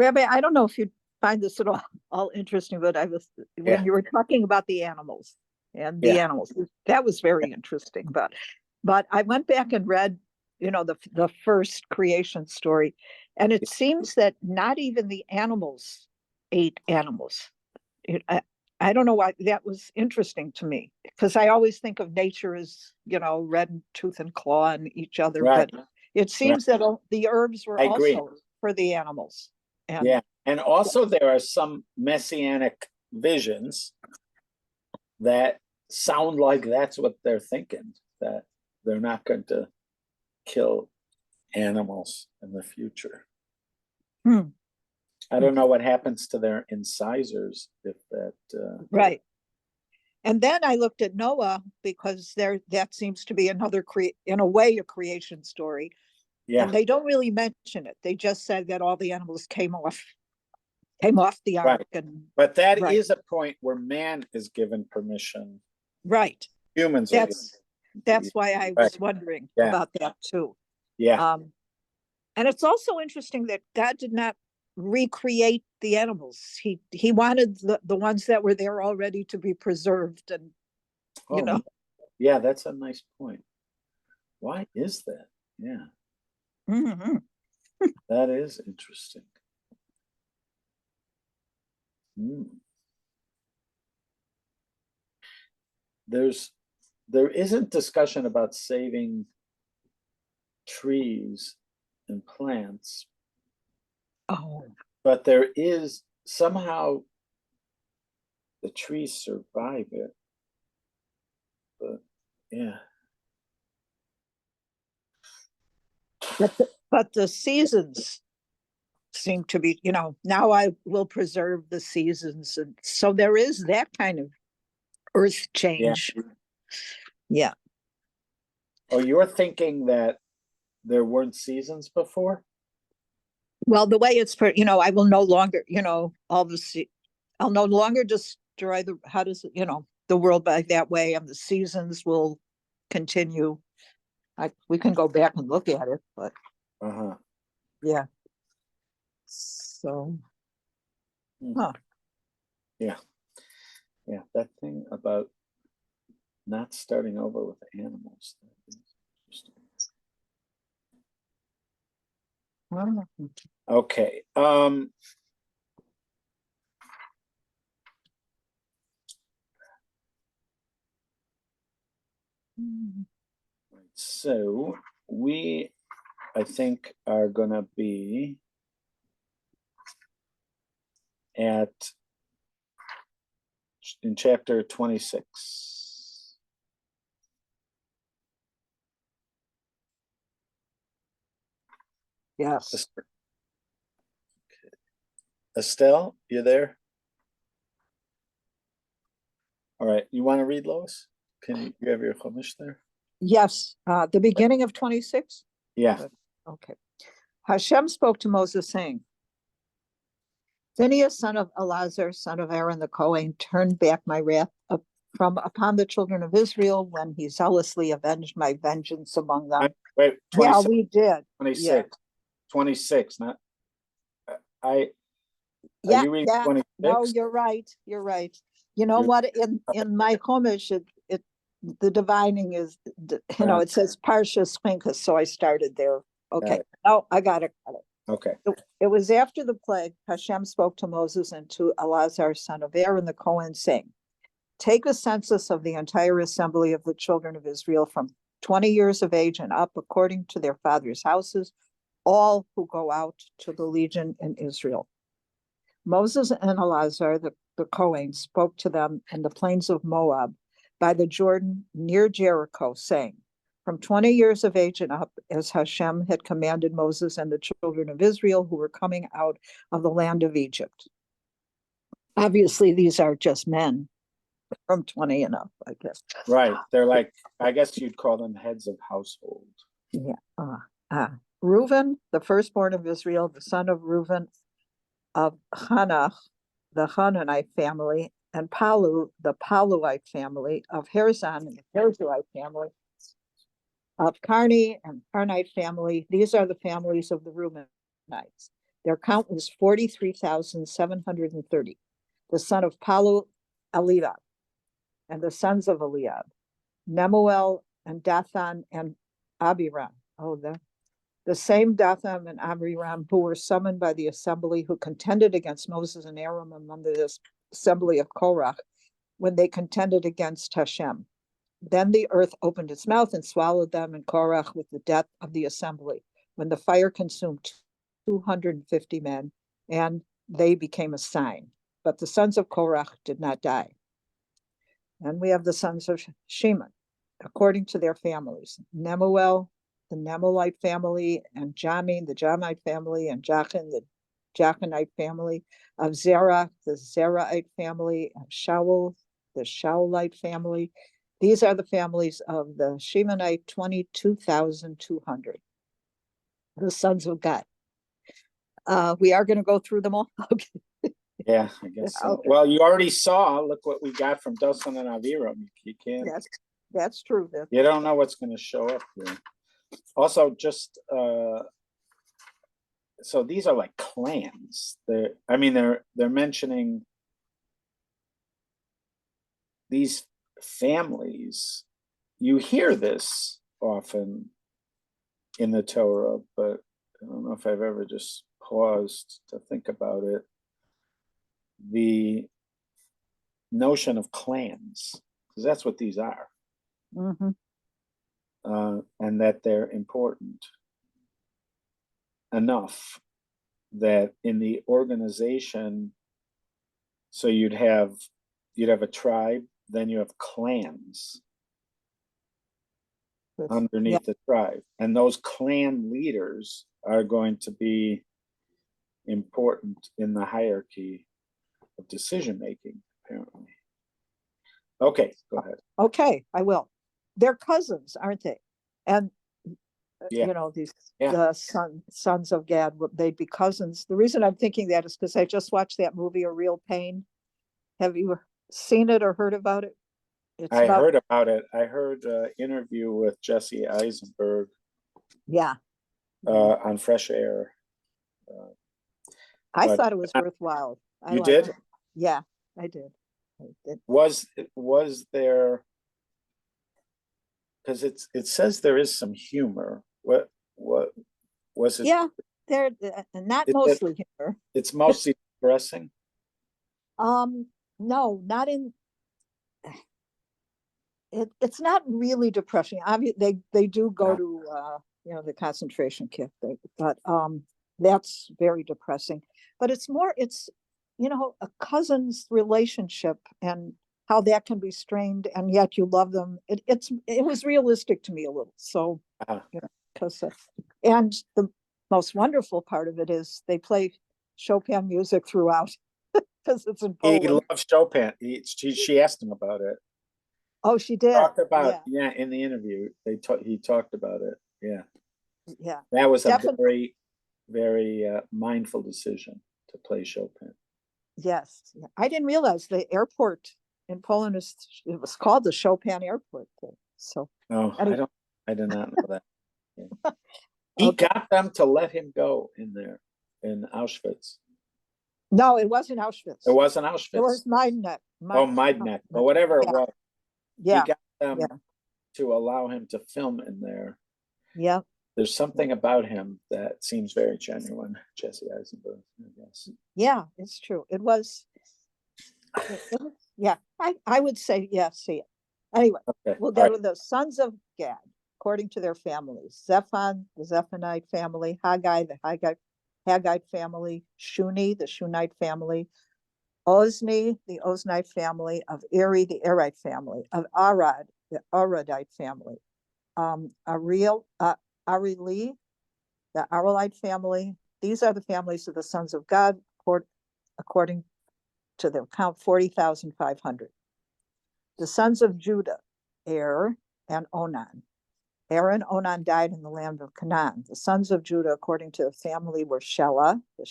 Rabbi, I don't know if you find this at all interesting, but when Yeah. you were talking about the animals and the Yeah. animals, that was very interesting. But I went back and read, the first creation story, and it seems that not even the animals ate animals. It, I don't know why that was interesting to me, because I always think of nature as, red tooth and claw on each other, Right. but it Right. seems that the herbs were I agree. also for the animals. And Yeah. And also there are some messianic visions that sound like that's what they're thinking, that they're not going to kill animals in the future. I don't know what happens to their incisors if that. Right. And then I looked at Noah, because that seems to be another in a way a creation story. Yeah. And they don't really mention it. They just said that all the animals came off the ark. Right. And but that is a point where man is given permission. Right. Humans that's why I was wondering about that too. Yeah. And it's also interesting that God did not recreate the animals. He wanted the ones that were there already to be preserved, and Yeah, that's a nice point. Why is that? Yeah. Mm-hmm. That is interesting. There isn't discussion about saving trees and plants. Oh. But there is somehow the trees survive it. But yeah. But the seasons seem to be, now I will preserve the seasons. And so there is that kind of earth change. Yeah. Oh, you're thinking that there weren't seasons before? Well, the way it's I will no longer, I'll no longer destroy the world by that way, and the seasons will continue. We can go back and look at it, but yeah. So, yeah, that thing about not starting over with animals. Okay. So we, I think, are gonna be in chapter 26. Yes. Estelle, you there? All right. You want to read, Lois? You have your chumash there? Yes. The beginning of 26? Yeah. Okay. Hashem spoke to Moses, saying, Phinehas, son of Eleazar, son of Aaron the Kohen, turned back my wrath from upon the children of Israel when he zealously avenged my vengeance among them. Wait, 26, yeah, we did. 26. Yeah. 26, not I. Yeah, you reading 26? No, you're right. You're right. You know what? In my chumash, the divining is, it says Parshas Pinchas, so I started there. Okay. Oh, I got it. Okay. It was after the plague. Hashem spoke to Moses and to Eleazar, son of Aaron the Kohen, saying, take a census of the entire assembly of the children of Israel from 20 years of age and up, according to their fathers' houses, all who go out to the legion in Israel. Moses and Eleazar, the Kohen, spoke to them in the plains of Moab by the Jordan near Jericho, saying, from 20 years of age and up, as Hashem had commanded Moses and the children of Israel who were coming out of the land of Egypt. Obviously, these are just men from 20 and up, I guess. Right. They're like, I guess you'd call them heads of household. Yeah. Reuben, the firstborn of Israel, the son of Reuben, of Hanach, the Hananite family, and Palu, the Paluite family, of Herzon, the Herzonite family, of Carni and Carnite family. These are the families of the Reubenites. Their count was 43,730. The son of Palu, Eliab, and the sons of Eliab, Nemuel and Dathan and Abiram. Oh, the same Dathan and Abiram who were summoned by the assembly, who contended against Moses and Aaron among the assembly of Korah when they contended against Hashem. Then the earth opened its mouth and swallowed them and Korah with the death of the assembly, when the fire consumed 250 men, and they became a sign. But the sons of Korah did not die. And we have the sons of Shimon, according to their families: Nemuel, the Nemuelite family, and Jamin, the Jamite family, and Jachin, the Jachinite family, of Zerah, the Zerahite family, of Shaul, the Shaulite family. These are the families of the Shemonite, 22,200. The sons of Gad. We are going to go through them all. Okay. Yeah, I guess so. Okay. Well, you already saw, look what we got from Dustin and Aviram. You can't, That's true. you don't know what's going to show up here. Also, just, so these are like clans. They're mentioning these families. You hear this often in the Torah, but I don't know if I've ever just paused to think about it. The notion of clans, because that's what these are, Mm-hmm. and that they're important enough that in the organization, so you'd have a tribe, then you have clans underneath the tribe, and those clan leaders are going to be important in the hierarchy of decision making, apparently. Okay, go ahead. Okay, I will. They're cousins, aren't they? And Yeah. you know, these Yeah. the sons of Gad, they'd be cousins. The reason I'm thinking that is because I just watched that movie, A Real Pain. Have you seen it or heard about it? I heard about it. I heard an interview with Jesse Eisenberg Yeah. on Fresh Air. I but thought it was worthwhile. You did? It. Yeah, I did. Was there, because it says there is some humor. What was it? Yeah, they're not mostly humor. It's mostly depressing. No, not in. It's not really depressing. Obviously, they do go to the concentration camp, but that's very depressing. But it's a cousin's relationship and how that can be strained, and yet you love them. It was realistic to me a little. So because and the most wonderful part of it is they play Chopin music throughout because it's in Poland. He loves Chopin. She asked him about it. Oh, she did. Talked about in the interview. He talked about it. Yeah. That was definitely a very mindful decision to play Chopin. Yes, I didn't realize the airport in Poland it was called the Chopin Airport. So anyway. I did not know that. Yeah. He got them to let him go in there in Auschwitz. No, it wasn't Auschwitz. It wasn't Auschwitz. It was Maidanek. Maidanek, or whatever it was. Yeah. He got them to allow him to film in there. Yeah. There's something about him that seems very genuine, Jesse Eisenberg, I guess. Yeah, it's true. It was yeah, I would say, see it. Anyway, we'll go to the sons of Gad, according to their families: Zephon, the Zephonite family; Haggai, the Haggite family; Shuni, the Shunite family; Ozni, the Oznite family; of Eri, the Erite family; of Arad, the Aradite family; Arili, the Aralite family. These are the families of the sons of God, according to their count, 40,500. The sons of Judah, and Onan. And Onan died in the land of Canaan. The sons of Judah, according to the family, were Shelah, the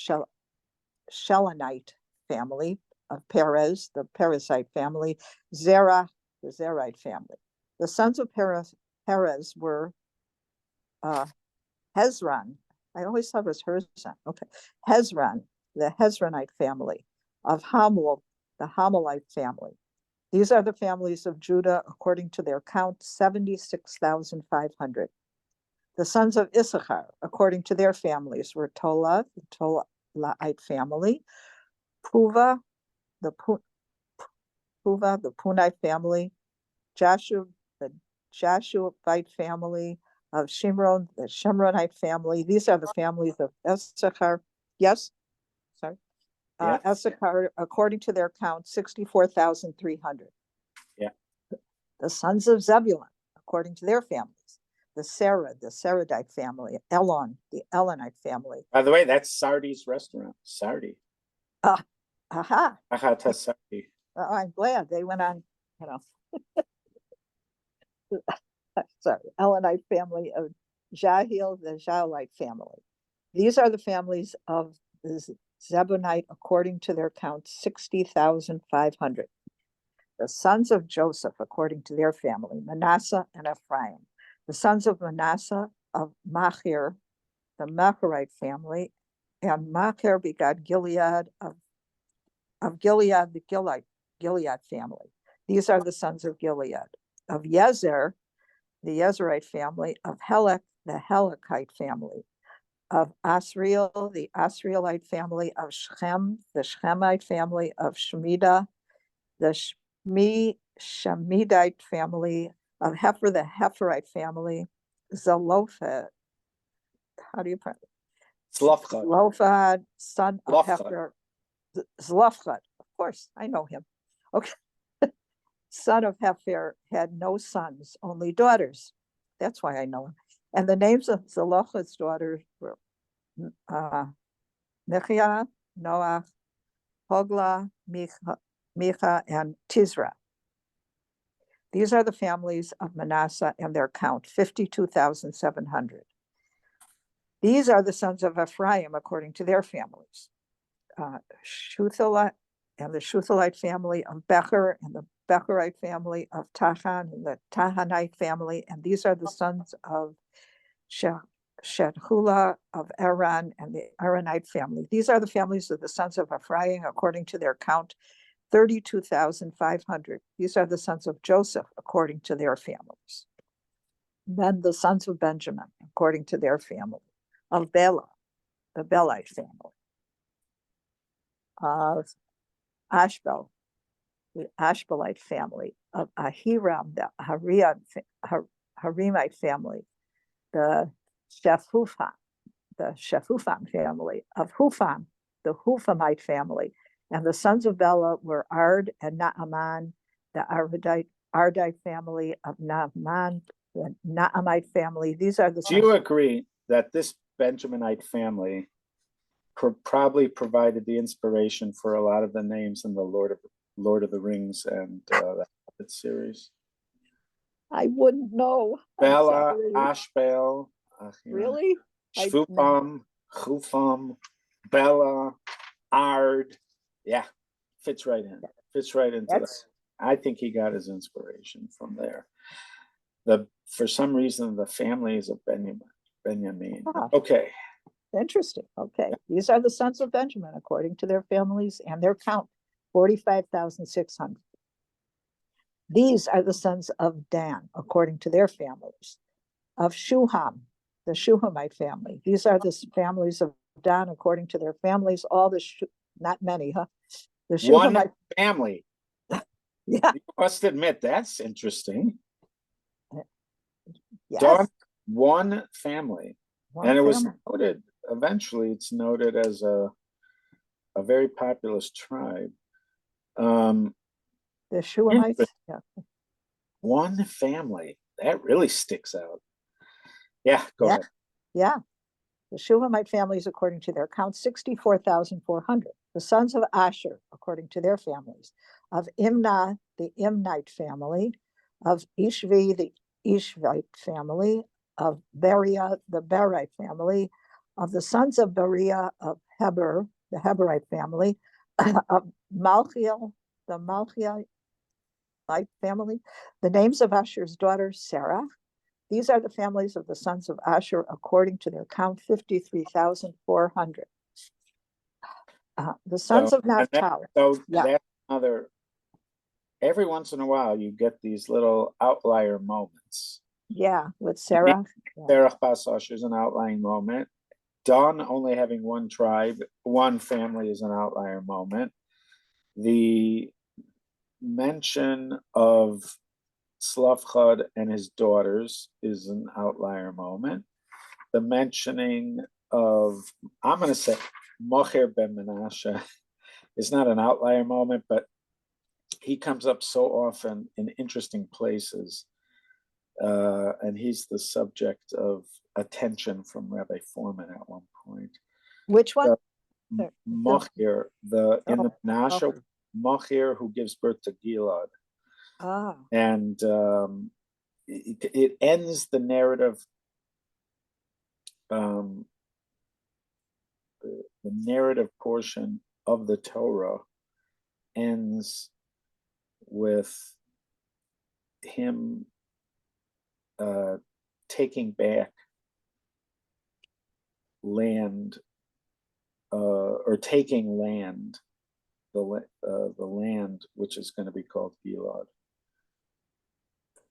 Shelonite family; of Perez, the Perezite family; Zerah, the Zerite family. The sons of Perez were Hezron, I always thought it was Herzon. Okay. Hezron, the Hezronite family. Of Hamul, the Hamulite family. These are the families of Judah according to their count, 76,500. The sons of Issachar, according to their families, were Tola, the Tolaite family, Puva, the Punite family, Jashub, the Jashuite family, of Shimron, the Shimronite family. These are the families of Issachar. Yes, sorry. Yeah. Issachar, according to their count, 64,300. Yeah. The sons of Zebulun, according to their families, the Saradite family, Elon, the Elonite family. By the way, that's Sardi's restaurant. Sardi. Aha. Ahata Sardi. I'm glad they went on, sorry, Elonite family of Jahil, the Jahlite family. These are the families of the Zebulunite according to their count, 60,500. The sons of Joseph according to their family, Manasseh and Ephraim. The sons of Manasseh of Machir, the Machirite family, and Machir begot Gilead of Gilead, the Gilead family. These are the sons of Gilead. Of Yezer, the Yezerite family. Of Helek, the Helekite family. Of Asriel, the Asrielite family. Of Shechem, the Shechemite family. Of Shemida, the Shemidite family. Of Hefer, the Heferite family. Zelophehad, how do you pronounce it? Zlofchad. Zelophehad, son of Zlofchad. Hefer. Zelophehad, of course, I know him. Okay. Son of Hefer, had no sons, only daughters. That's why I know him. And the names of Zelophehad's daughters were Michah, Noach, Hoglah, Micha, and Tisra. These are the families of Manasseh and their count, 52,700. These are the sons of Ephraim according to their families. Shuthalah and the Shuthalite family of Becher and the Becherite family of Tahan and the Tahanite family. And these are the sons of Shethula of Aaron and the Aaronite family. These are the families of the sons of Ephraim according to their count, 32,500. These are the sons of Joseph according to their families. Then the sons of Benjamin according to their family. Of Bela, the Belite family. Of Ashbel, the Ashbelite family. Of Ahiram, the Harimite family. The Shephufam family. Of Hufam, the Hufamite family. And the sons of Bela were Ard and Naaman, the Ardite family. Of Naaman, the Naamite family. These are the Do you agree that this Benjaminite family probably provided the inspiration for a lot of the names in the Lord of the Rings and that series? I wouldn't know. Bela, Ashbel, really? Shfupam, Chufam, Bela, Ard. Yeah, fits right in. Fits right into that. I think he got his inspiration from there. For some reason, the families of Benjamin. Okay. Interesting. Okay. These are the sons of Benjamin according to their families and their count, 45,600. These are the sons of Dan according to their families. Of Shuham, the Shuhamite family. These are the families of Dan according to their families. All the not many, huh? The Shuhamite one family. Yeah. You must admit that's interesting. Yes. Dawn, one family. And it was noted, eventually it's noted as a very populous tribe. The Shuhamites. Yeah. One family. That really sticks out. Yeah, go ahead. Yeah. The Shuhamite families, according to their count, 64,400. The sons of Asher, according to their families. Of Imnah, the Imnite family. Of Ishvi, the Ishvite family. Of Beriah, the Berite family. Of the sons of Beriah, of Heber, the Heberite family. Of Malchiel, the Malchiite family. The names of Asher's daughter, Sarah. These are the families of the sons of Asher according to their count, 53,400. The sons of Naphtali. So Yeah. that's another, every once in a while, you get these little outlier moments. Yeah, with Sarah. Sarah Basash is an outlying moment. Don only having one tribe, one family is an outlier moment. The mention of Slavchad and his daughters is an outlier moment. The mentioning of, I'm going to say, Mocher ben Menashe is not an outlier moment, but he comes up so often in interesting places. And he's the subject of attention from Rabbi Foreman at one point. Which one? Mocher, in the Menashe, Mocher who gives birth to Gilad. And it ends the narrative. The narrative portion of the Torah ends with him taking back land, or taking land, the land which is going to be called Gilad.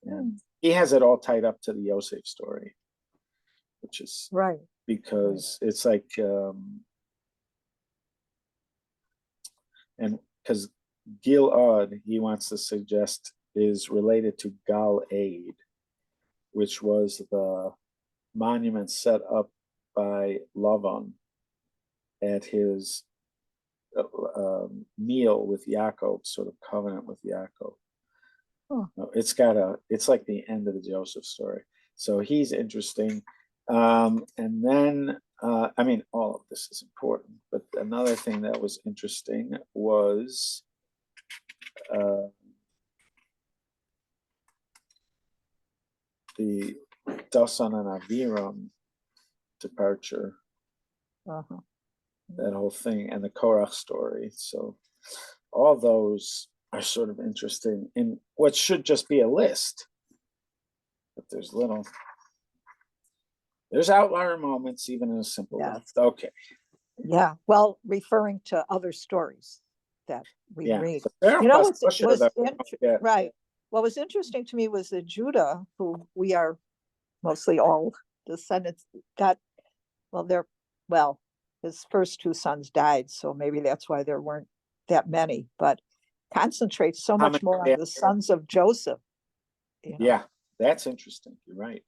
And he has it all tied up to the Yosef story, which is right, because it's like, and because Gilad, he wants to suggest, is related to Gal Aid, which was the monument set up by Lavan at his meal with Yaakov, sort of covenant with Yaakov. It's like the end of the Joseph story. So he's interesting. And then, I mean, all of this is important, but another thing that was interesting was the Dasan and Aviram departure, that whole thing, and the Korach story. So all those are sort of interesting in what should just be a list. But there's outlier moments even in a simple list. Okay. Yeah. Well, referring to other stories that we read. You know, right. What was interesting to me was that Judah, who we are mostly all descendants, his first two sons died, so maybe that's why there weren't that many, but concentrates so much more on the sons of Joseph. Yeah, that's interesting. You're right.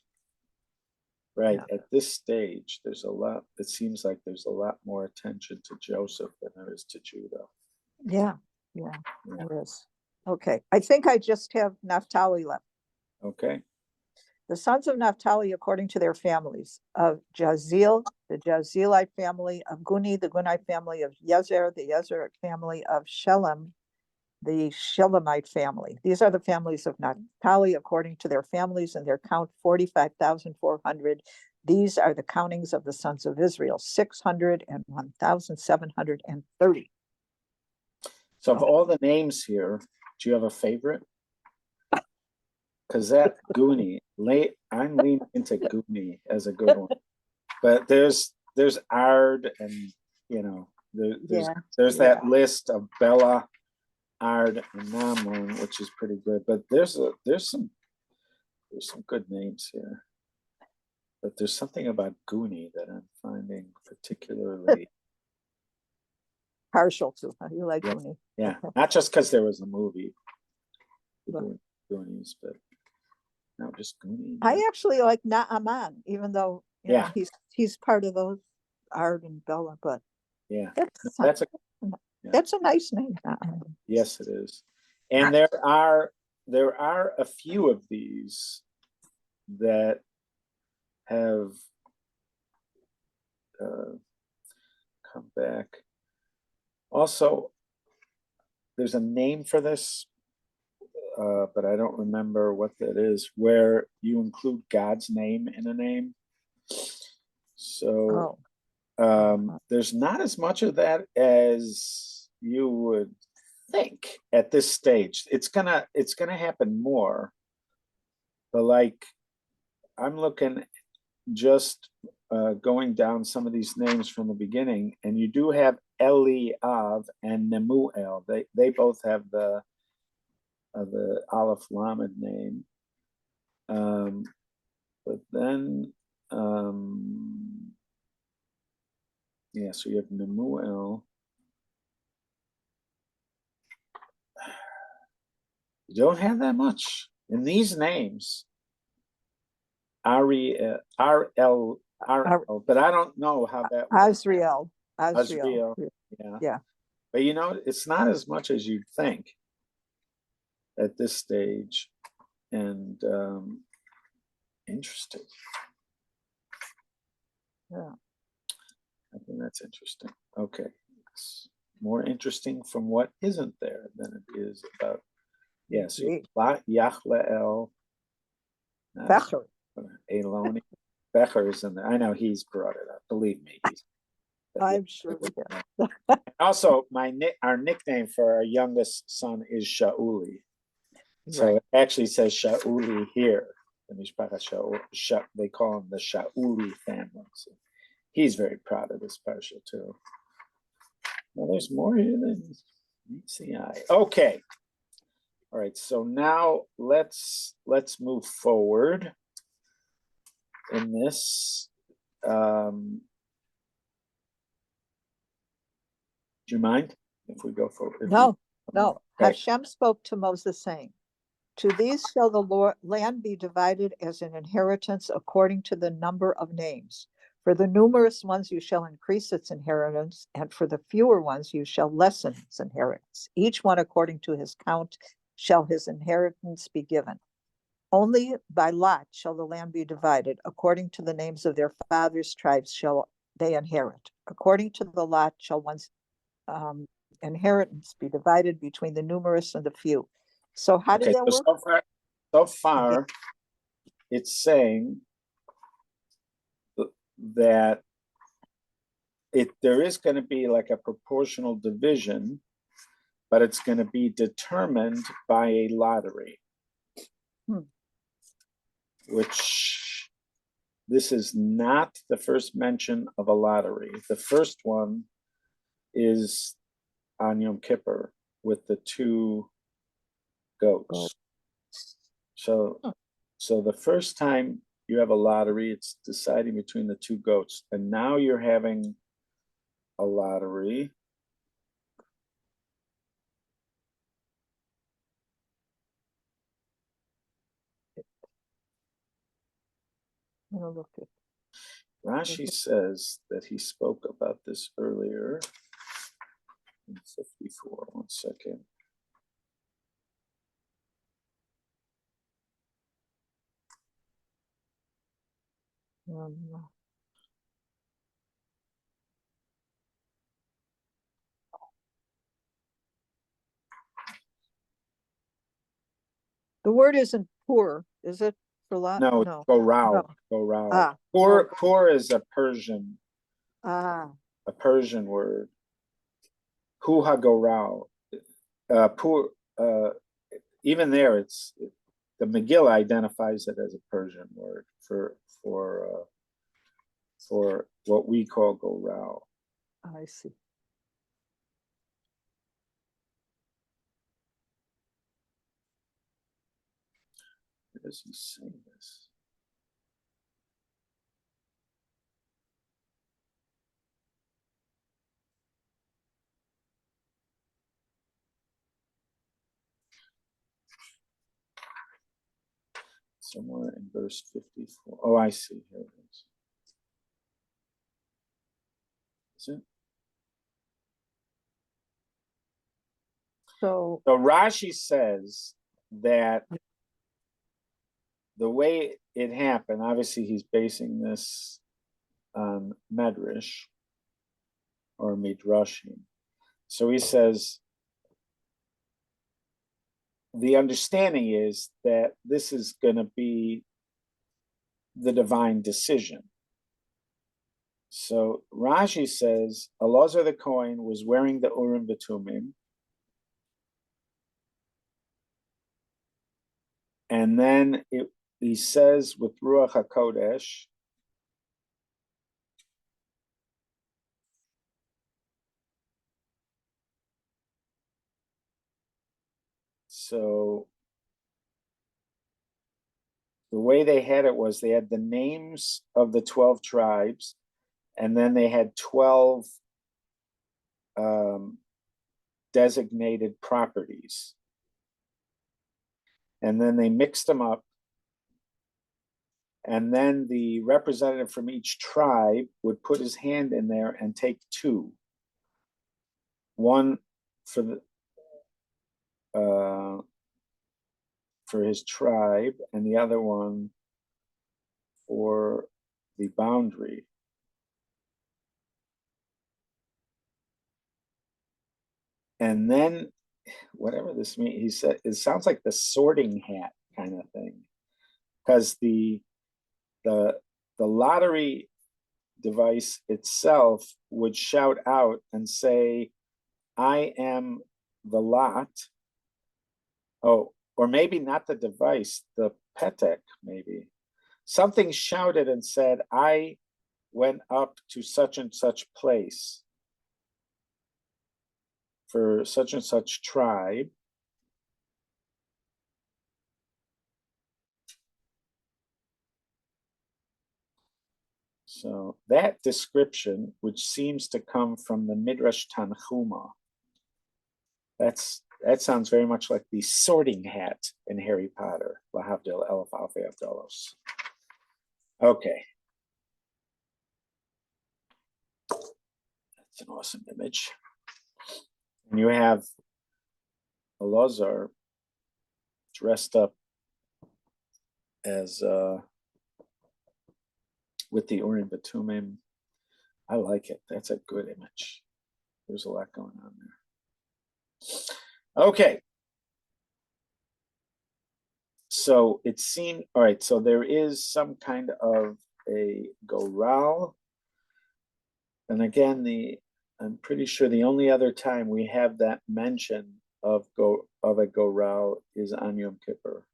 Right. Yeah. At this stage, there's a lot, it seems like there's a lot more attention to Joseph than there is to Judah. Yeah, there is. Okay. I think I just have Naphtali left. Okay. The sons of Naphtali, according to their families, of Jazeel, the Jazeelite family, of Guni, the Gunite family, of Yezer, the Yezerite family, of Shelem, the Shelemite family. These are the families of Naphtali, according to their families, and their count 45,400. These are the countings of the sons of Israel, 601,730. So of all the names here, do you have a favorite? Because that Guni, I'm leaning into Guni as a good one. But there's Ard, and there's that list of Bella, Ard, and Namon, which is pretty good. But there's some good names here. But there's something about Guni that I'm finding particularly partial to. You like Guni? Yeah, okay. Not just because there was a movie, Goonies, but no, just Guni. I actually like Naaman, even though he's part of those Ard and Bella, but that's a nice name. Yes, it is. And there are a few of these that have come back. Also, there's a name for this, but I don't remember what that is, where you include God's name in a name. So there's not as much of that as you would think at this stage. It's gonna happen more, but like I'm looking just going down some of these names from the beginning, and you do have Eliav and Nemuel. They both have the Aleph Lamed name. But then, yeah, so you have Nemuel. You don't have that much in these names. R-L, but I don't know how that works. Azriel. Yeah. Yeah. But it's not as much as you'd think at this stage. And interesting. Yeah. I think that's interesting. Okay. It's more interesting from what isn't there than it is about. Yes. Yachleel. Becher. Eloni. Becher is in there. I know he's brought it up. Believe me. I'm sure. Also, our nickname for our youngest son is Shauli. So Right. it actually says Shauli here. They call him the Shauli family. So he's very proud of this parsha too. Well, there's more here than meets the eye. Okay. All right. So now let's move forward in this. Do you mind if we go forward? No. Okay. Hashem spoke to Moses, saying, "To these shall the land be divided as an inheritance according to the number of names. For the numerous ones you shall increase its inheritance, and for the fewer ones you shall lessen its inheritance. Each one according to his count shall his inheritance be given. Only by lot shall the land be divided. According to the names of their fathers' tribes shall they inherit. According to the lot shall one's inheritance be divided between the numerous and the few." So how did that work? So far, it's saying that there is going to be like a proportional division, but it's going to be determined by a lottery. Which this is not the first mention of a lottery. The first one is on Yom Kippur with the two goats. So the first time you have a lottery, it's deciding between the two goats. And now you're having a lottery. Rashi says that he spoke about this earlier in 54. 1 second. The word isn't poor, is it? For lot? No, No. Gorau. Poor is a Persian. A Persian word. Hu ha-gorau. Poor. Even there, the Megillah identifies it as a Persian word for what we call gorau. I see. Where does he say this? Somewhere in verse 54. Oh, I see. Here it is. Is it? So Rashi says that the way it happened, obviously he's basing this on Medrash or Midrashim. So he says the understanding is that this is going to be the divine decision. So Rashi says Elazar the Kohen was wearing the Urim V'Tumim, and then he says with Ruach HaKodesh, so the way they had it was they had the names of the 12 tribes, and then they had 12 designated properties. And then they mixed them up. And then the representative from each tribe would put his hand in there and take two. One for the for his tribe, and the other one for the boundary. And then, whatever this means, he said it sounds like the sorting hat kind of thing, because the lottery device itself would shout out and say, "I am the lot." Oh, or maybe not the device, the petek, maybe. Something shouted and said, "I went up to such and such place for such and such tribe." So that description, which seems to come from the Midrash Tanchuma, that sounds very much like the sorting hat in Harry Potter. Lahavdil Elef Alfei Avdalos. Okay. That's an awesome image. And you have Elazar dressed up as with the Urim Batumim. I like it. That's a good image. There's a lot going on there. Okay. So it seemed, all right, so there is some kind of a goral. And again, I'm pretty sure the only other time we have that mention of a goral is on Yom Kippur.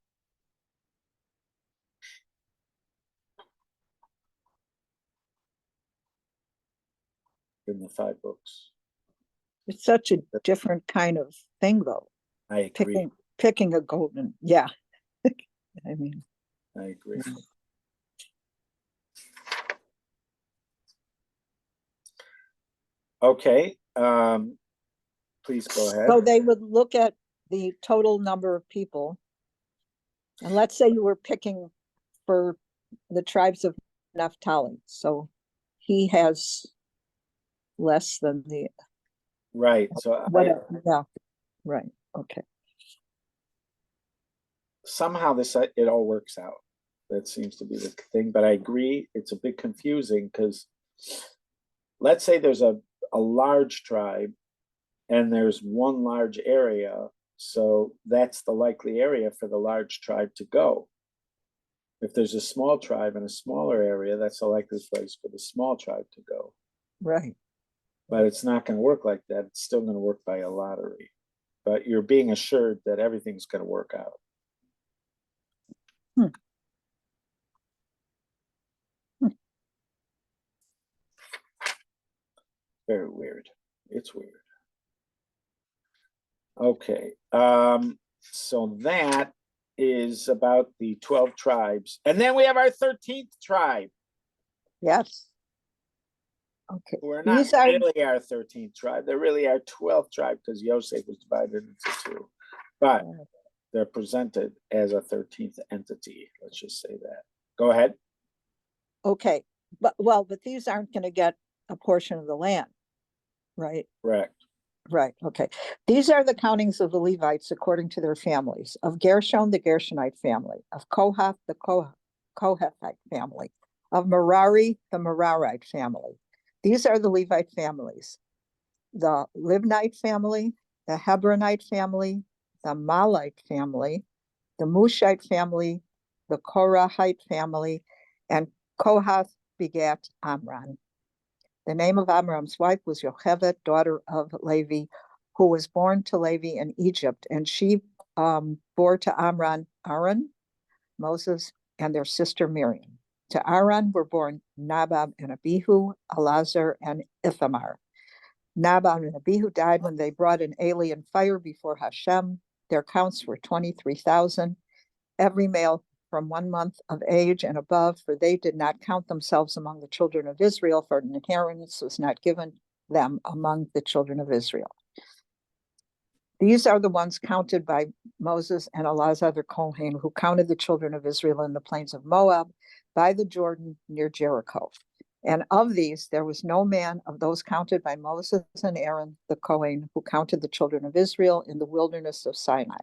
In the 5 books. It's such a different kind of thing, though. I agree. Picking a golden, yeah. I mean, I agree. Okay. Please go ahead. so they would look at the total number of people, and let's say you were picking for the tribes of Naphtali. So he has less than the Right. So whatever. Yeah. Right. Okay. Somehow it all works out. That seems to be the thing. But I agree, it's a bit confusing because let's say there's a large tribe and there's one large area. So that's the likely area for the large tribe to go. If there's a small tribe in a smaller area, that's the likely place for the small tribe to go. Right. But it's not going to work like that. It's still going to work by a lottery. But you're being assured that everything's going to work out. Very weird. It's weird. Okay. So that is about the 12 tribes. And then we have our 13th tribe. Yes. Okay. We're not really our 13th tribe. They're really our 12th tribe because Yosef was divided into 2. But they're presented as a 13th entity. Let's just say that. Go ahead. Okay. But these aren't going to get a portion of the land, right? Correct. Right. Okay. These are the countings of the Levites according to their families. Of Gershon, the Gershonite family. Of Kohath, the Kohathite family. Of Merari, the Merarite family. These are the Levite families. The Libnite family, the Hebronite family, the Malite family, the Mushite family, the Korahite family, and Kohath begat Amram. The name of Amram's wife was Yocheved, daughter of Levi, who was born to Levi in Egypt, and she bore to Amram Aaron, Moses' and their sister Miriam. To Aaron were born Nadab and Abihu, Elazar, and Ithamar. Nadab and Abihu died when they brought an alien fire before Hashem. Their counts were 23,000, every male from 1 month of age and above, for they did not count themselves among the children of Israel, for an inheritance was not given them among the children of Israel. These are the ones counted by Moses and Elazar the Kohen, who counted the children of Israel in the plains of Moab by the Jordan near Jericho. And of these, there was no man of those counted by Moses and Aaron the Kohen, who counted the children of Israel in the wilderness of Sinai.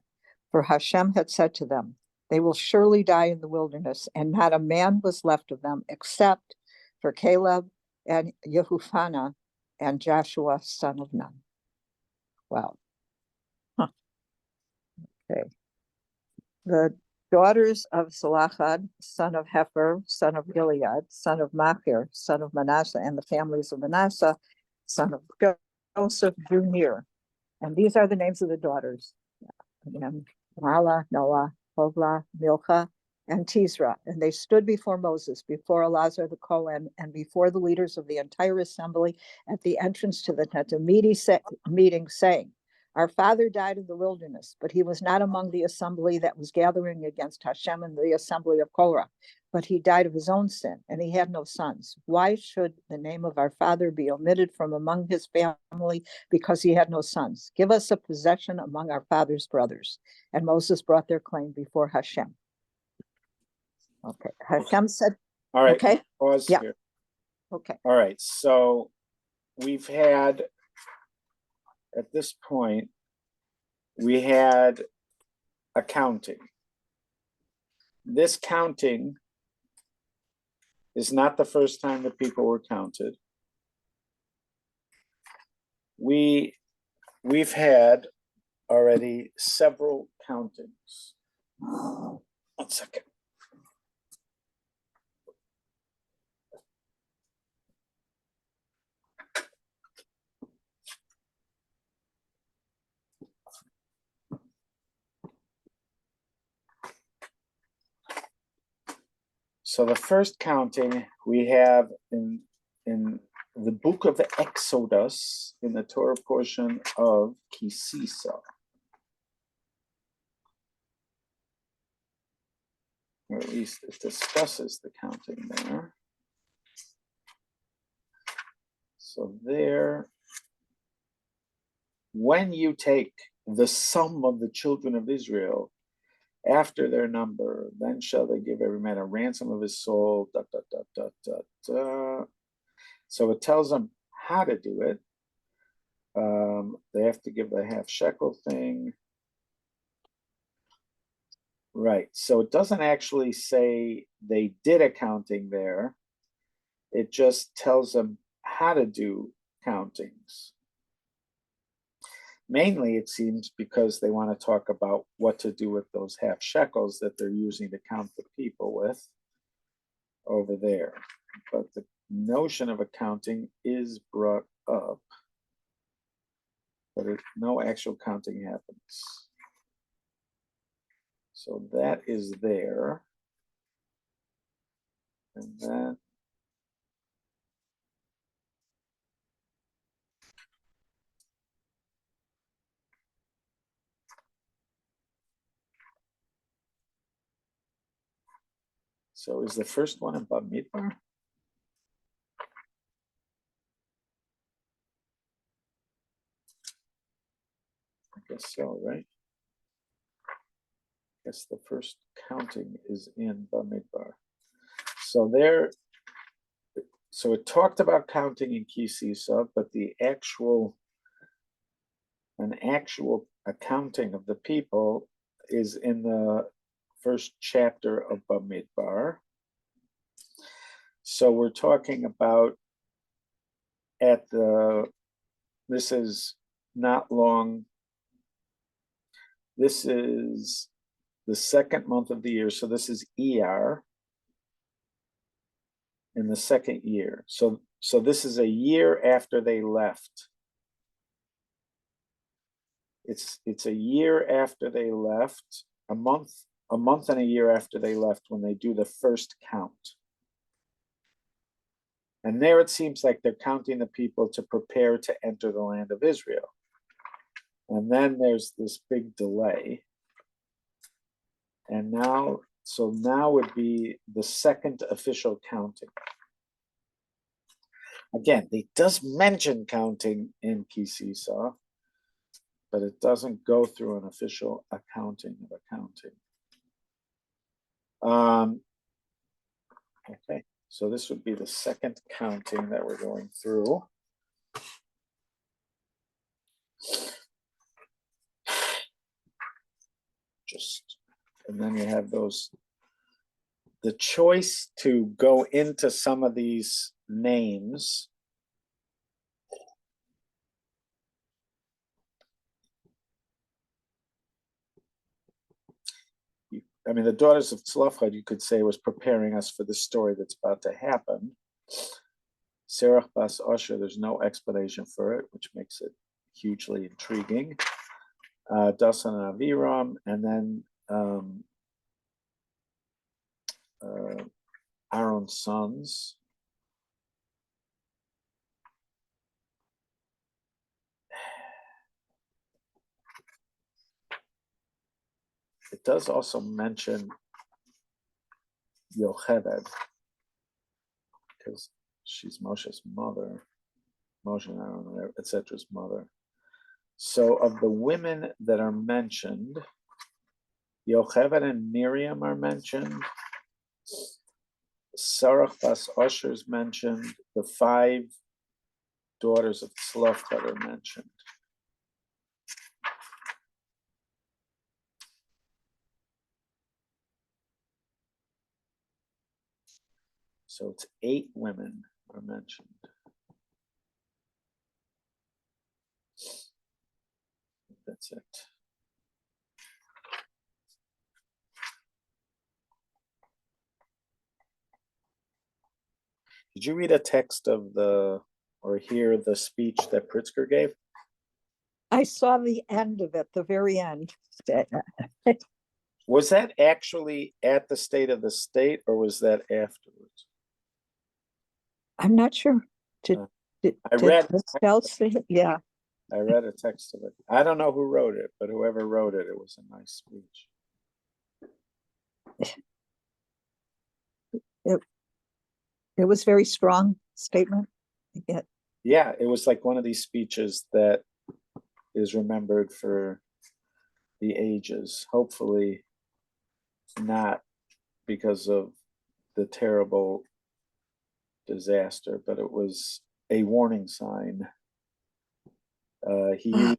For Hashem had said to them, they will surely die in the wilderness, and not a man was left of them except for Caleb and Yehoshaphat and Joshua, son of Nun. Wow. Okay. The daughters of Salachad, son of Hefer, son of Gilead, son of Machir, son of Manasseh, and the families of Manasseh, son of Joseph, drew near. And these are the names of the daughters. Again, Mahlah, Noah, Hoglah, Milcah, and Tisra. And they stood before Moses, before Elazar the Kohen, and before the leaders of the entire assembly at the entrance to the tent of meeting, saying, our father died in the wilderness, but he was not among the assembly that was gathering against Hashem in the assembly of Korah, but he died of his own sin, and he had no sons. Why should the name of our father be omitted from among his family because he had no sons? Give us a possession among our father's brothers. And Moses brought their claim before Hashem. Okay, Hashem said, All right, okay, pause yeah. here. Okay. All right, so we've had, at this point, we had a counting. This counting is not the first time that people were counted. We've had already several countings. 1 second. So the first counting we have in the book of Exodus, in the Torah portion of Kisisa. Or at least it discusses the counting there. So there, when you take the sum of the children of Israel after their number, then shall they give every man a ransom of his soul. Da, da, da, da, da, da. So it tells them how to do it. They have to give the half shekel thing. Right. So it doesn't actually say they did a counting there. It just tells them how to do countings. Mainly, it seems, because they want to talk about what to do with those half shekels that they're using to count the people with over there. But the notion of accounting is brought up, but no actual counting happens. So that is there. And then so is the first one in Bamidbar? I guess so, right? I guess the first counting is in Bamidbar. So there, so it talked about counting in Kisisa, but an actual accounting of the people is in the first chapter of Bamidbar. So we're talking about this is not long. This is the second month of the year. So this is Iyar in the second year. So this is a year after they left. It's a year after they left, a month a month and a year after they left when they do the first count. And there it seems like they're counting the people to prepare to enter the land of Israel. And then there's this big delay. And now, so now would be the second official counting. Again, it does mention counting in Kisisa, but it doesn't go through an official accounting of accounting. Okay, so this would be the second counting that we're going through. And then you have the choice to go into some of these names. I mean, the daughters of Tzlofchad, you could say, was preparing us for the story that's about to happen. Serach Bas Osher, there's no explanation for it, which makes it hugely intriguing. Dasan and Aviram, and then Aaron's sons. It does also mention Yocheved, because she's Moshe's mother, Moshe and Aaron, etc.'s mother. So of the women that are mentioned, Yocheved and Miriam are mentioned. Sarach Bas Osher is mentioned. The 5 daughters of Tzlofchad are mentioned. So it's 8 women are mentioned. That's it. Did you read a text of or hear the speech that Pritzker gave? I saw the end of it, the very end. Was that actually at the State of the State, or was that afterwards? I'm not sure. I read Yeah. I read a text of it. I don't know who wrote it, but whoever wrote it, it was a nice speech. It was very strong statement. Yeah, it was like one of these speeches that is remembered for the ages. Hopefully not because of the terrible disaster, but it was a warning sign. He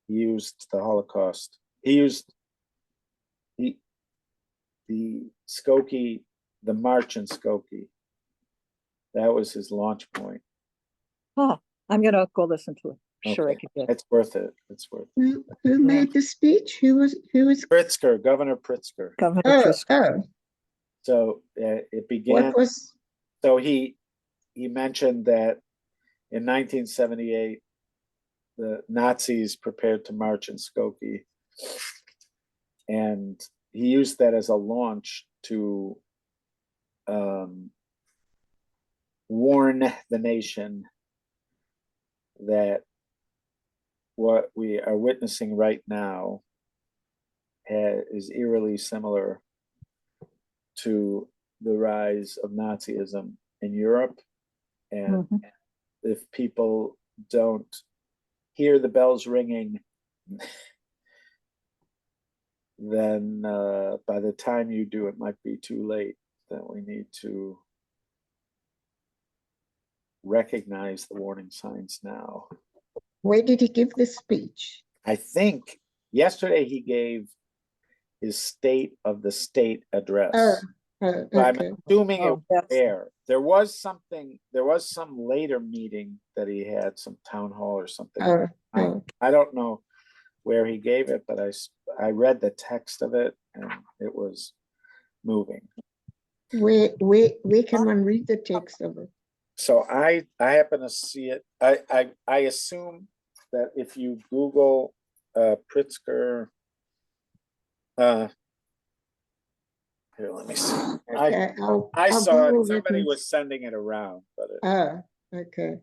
used the Holocaust. He used the Skokie, the march in Skokie. That was his launch point. Oh, I'm gonna go listen to it. Sure, I could get. It's worth it. It's worth it. Who made the speech? Who was Pritzker, Governor Pritzker. Governor Oh, So it began. what was? So he mentioned that in 1978, the Nazis prepared to march in Skokie, and he used that as a launch to warn the nation that what we are witnessing right now is eerily similar to the rise of Nazism in Europe. And if people don't hear the bells ringing, then by the time you do, it might be too late. That we need to recognize the warning signs now. Where did he give this speech? I think yesterday he gave his State of the State address. Okay. I'm assuming it was that's- there. There was some later meeting that he had, some town hall or something. I don't know where he gave it, but I read the text of it and it was moving. Where can one read the text of it? So I happen to see it. I assume that if you Google Pritzker Here, let me see. Okay, I I'll saw it, Google somebody and- was sending it around, but okay,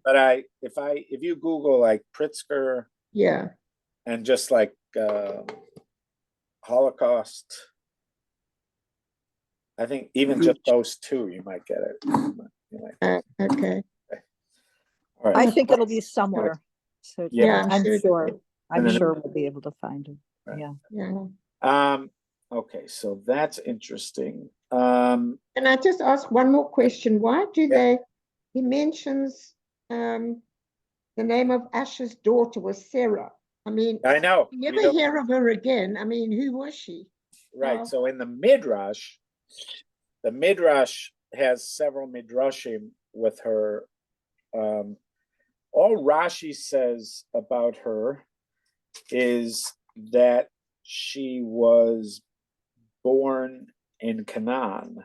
if you Google like Pritzker yeah, and just like Holocaust, I think even just those two, you might get it. okay. All right. I think it'll be somewhere. So Yeah. I'm sure. I'm And then- sure we'll be able to find it. Right. Yeah. Yeah. Okay, so that's interesting. And I just ask one more question. Why do Yeah. he mentions the name of Asher's daughter was Sarah. I mean, I know. you never hear of her again. I mean, who was she? Right. So in the Midrash has several Midrashim with her. All Rashi says about her is that she was born in Canaan.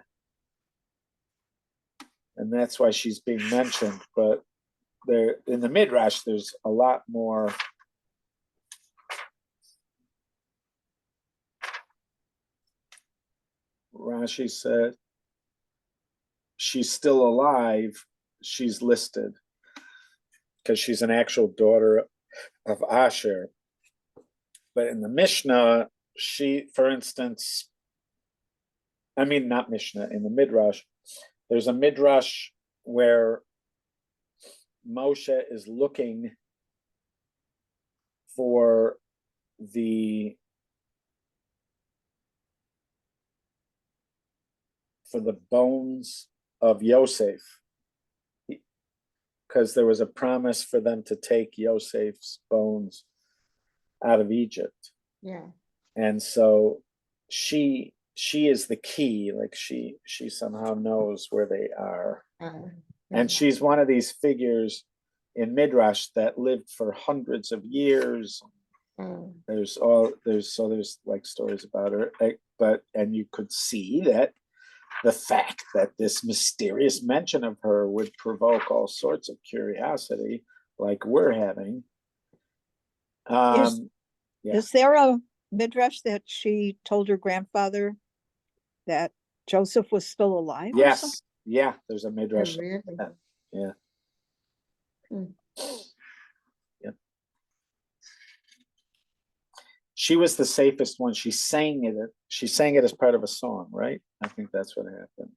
And that's why she's being mentioned. But there in the Midrash, there's a lot more. Rashi said she's still alive. She's listed because she's an actual daughter of Asher. But in the Mishnah, for instance, not Mishnah, in the Midrash, there's a Midrash where Moshe is looking for the bones of Yosef, because there was a promise for them to take Yosef's bones out of Egypt. Yeah. And so she is the key, like she somehow knows where they are. And she's one of these figures in Midrash that lived for hundreds of years. There's like stories about her, and you could see that the fact that this mysterious mention of her would provoke all sorts of curiosity, like we're having. Is there a midrash that she told her grandfather that Joseph was still alive? Yes, yeah, there's a midrash. Really? Yeah. Yeah. She was the safest one. She sang it as part of a song, right? I think that's what happened.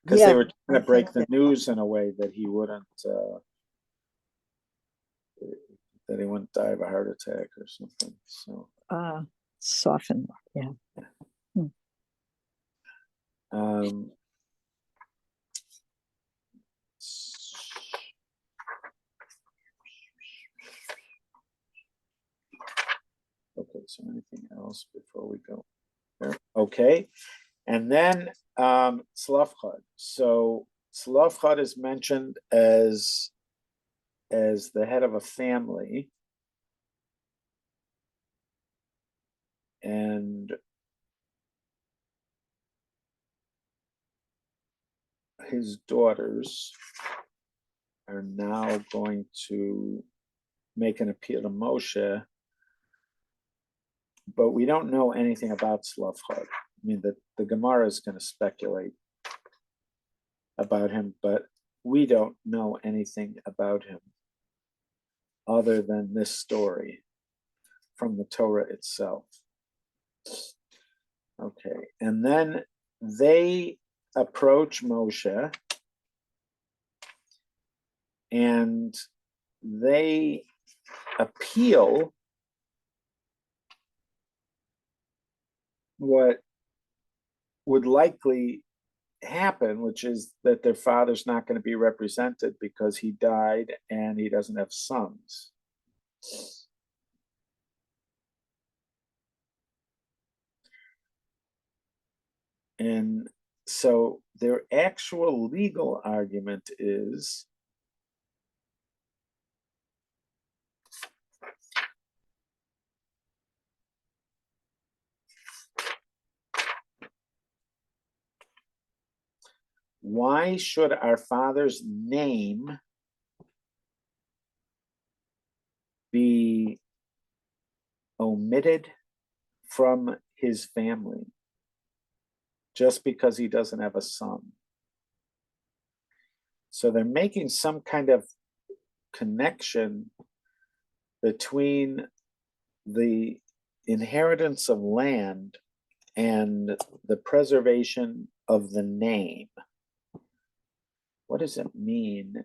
Because they were trying to break the news in a way that he wouldn't die of a heart attack or something. So soften, yeah. Okay, so anything else before we go there? Okay, and then Tzlafchad. So Tzlafchad is mentioned as the head of a family, and his daughters are now going to make an appeal to Moshe, but we don't know anything about Tzlafchad. I mean, the Gemara is going to speculate about him, but we don't know anything about him other than this story from the Torah itself. Okay, and then they approach Moshe and they appeal what would likely happen, which is that their father's not going to be represented because he died and he doesn't have sons. And so their actual legal argument is why should our father's name be omitted from his family? just because he doesn't have a son. So they're making some kind of connection between the inheritance of land and the preservation of the name. What does it mean?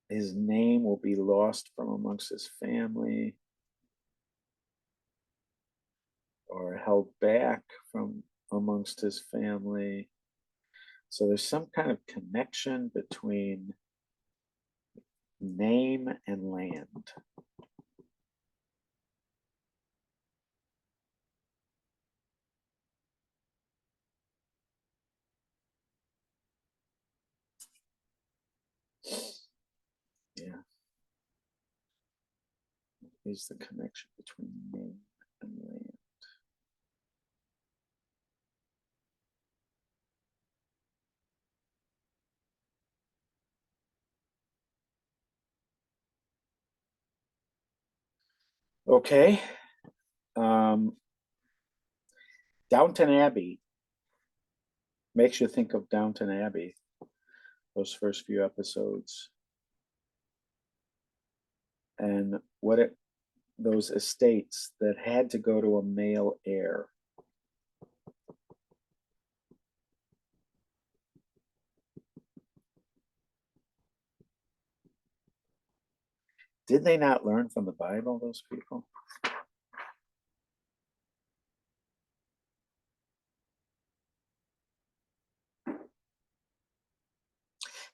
His name will be lost from amongst his family or held back from amongst his family. So there's some kind of connection between name and land. Yeah. Is the connection between name and land. Okay. Downton Abbey makes you think of Downton Abbey, those first few episodes. And those estates that had to go to a male heir. Did they not learn from the Bible, those people?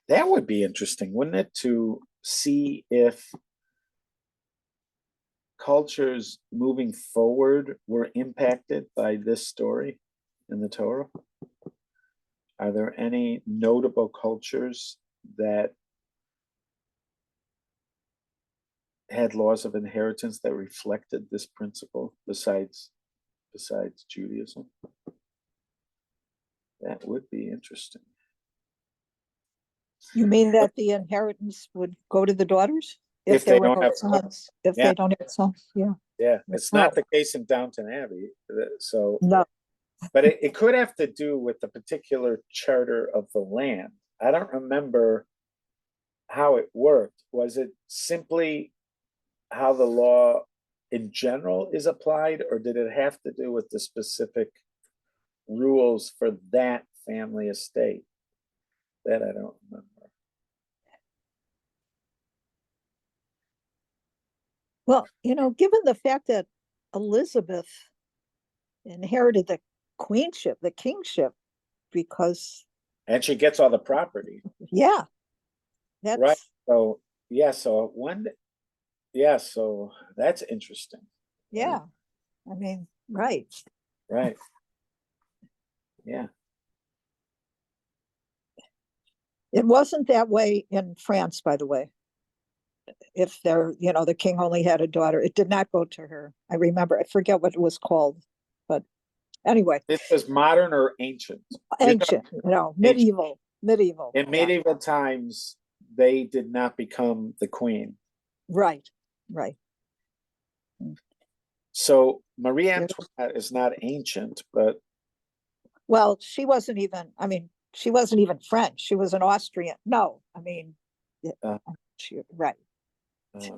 That would be interesting, wouldn't it, to see if cultures moving forward were impacted by this story in the Torah? Are there any notable cultures that had laws of inheritance that reflected this principle besides Judaism? That would be interesting. You mean that the inheritance would go to the daughters? If there they were don't no have sons, if Yeah. they don't have sons, yeah. Yeah, it's not the case in Downton Abbey. So, No, but it could have to do with the particular charter of the land. I don't remember how it worked. Was it simply how the law in general is applied, or did it have to do with the specific rules for that family estate? That I don't remember. well, given the fact that Elizabeth inherited the queenship, the kingship, because, And she gets all the property. yeah, Right. that's, So yeah, so that's interesting. yeah, I mean, right. Right. Yeah. It wasn't that way in France, by the way. If the king only had a daughter, it did not go to her. I remember, I forget what it was called, but anyway, This was modern or ancient? ancient, medieval, In yeah, medieval times, they did not become the queen. right. So Marie Antoinette is not ancient, but Well, she wasn't even French. She was an Austrian. No, Uh. right. uh,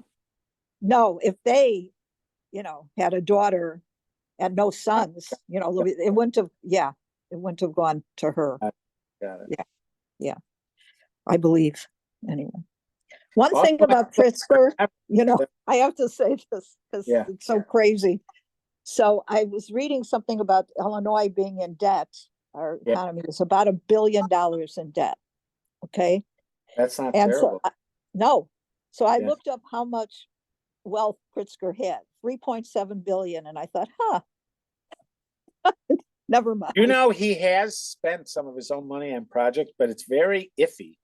No, if they, had a daughter and no sons, it wouldn't have gone to her. got it. Yeah, I believe. Anyway, one Also, thing about Pritzker, I have to say this because Yeah. it's so crazy. So I was reading something about Illinois being in debt. Our Yeah. economy is about $1 billion in debt. Okay. That's not And terrible. no. So I Yeah. looked up how much wealth Pritzker had, 3.7 billion. And I thought, never mind. He has spent some of his own money on projects, but it's very iffy.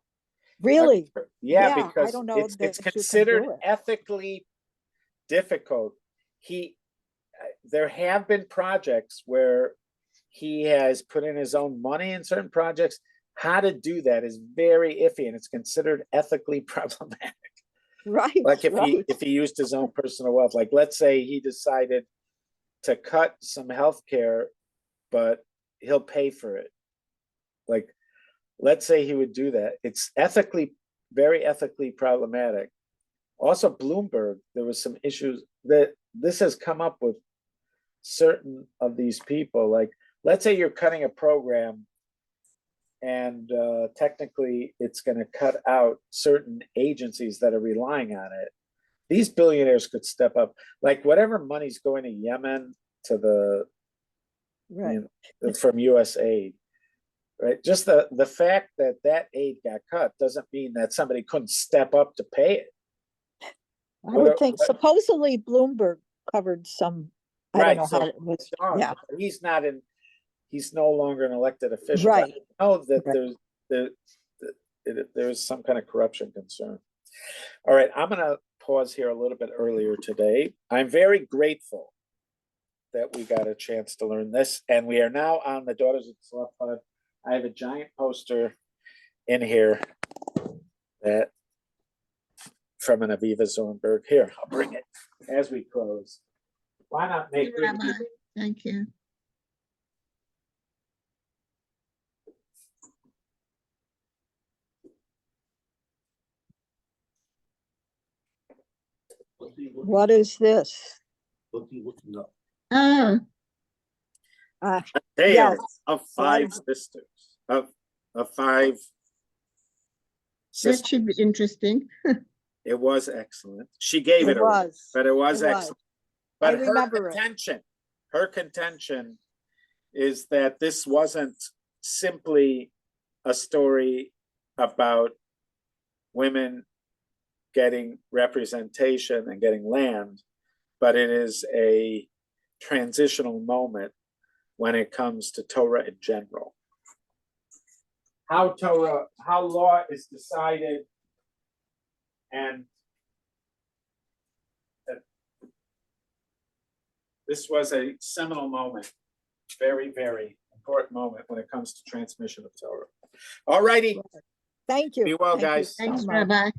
Really? Yeah, I because don't know it's that you can considered do it. ethically difficult. There have been projects where he has put in his own money in certain projects. How to do that is very iffy, and it's considered ethically problematic. Right. Like if right. he used his own personal wealth, like let's say he decided to cut some health care, but he'll pay for it. Like, let's say he would do that. It's very ethically problematic. Also, Bloomberg, there was some issues that this has come up with certain of these people. Like, let's say you're cutting a program and technically it's going to cut out certain agencies that are relying on it. These billionaires could step up. Like, whatever money's going to Yemen to the Right. from USAID, right? Just the fact that that aid got cut doesn't mean that somebody couldn't step up to pay it. I would think supposedly Bloomberg covered some, I don't Right, know so how it was, Sean, yeah, he's no longer an elected official. but right. I know that Right. there's some kind of corruption concern. All right, I'm gonna pause here a little bit earlier today. I'm very grateful that we got a chance to learn this, and we are now on the Daughters of the Sloth Pod. I have a giant poster in here that from an Aviva Zornberg. Here, I'll bring it as we close. Why not make good Rabbi. Thank you. What is this? Ah, tale Yes. of five sisters, of five that sisters. should be interesting. It was excellent. She gave it, but it was excellent. But I remember it. her contention is that this wasn't simply a story about women getting representation and getting land, but it is a transitional moment when it comes to Torah in general. How law is decided, and this was a seminal moment, very, very important moment when it comes to transmission of Torah. All righty. Thank you. Be well, Thank you guys. so Thanks, much. Rabbi.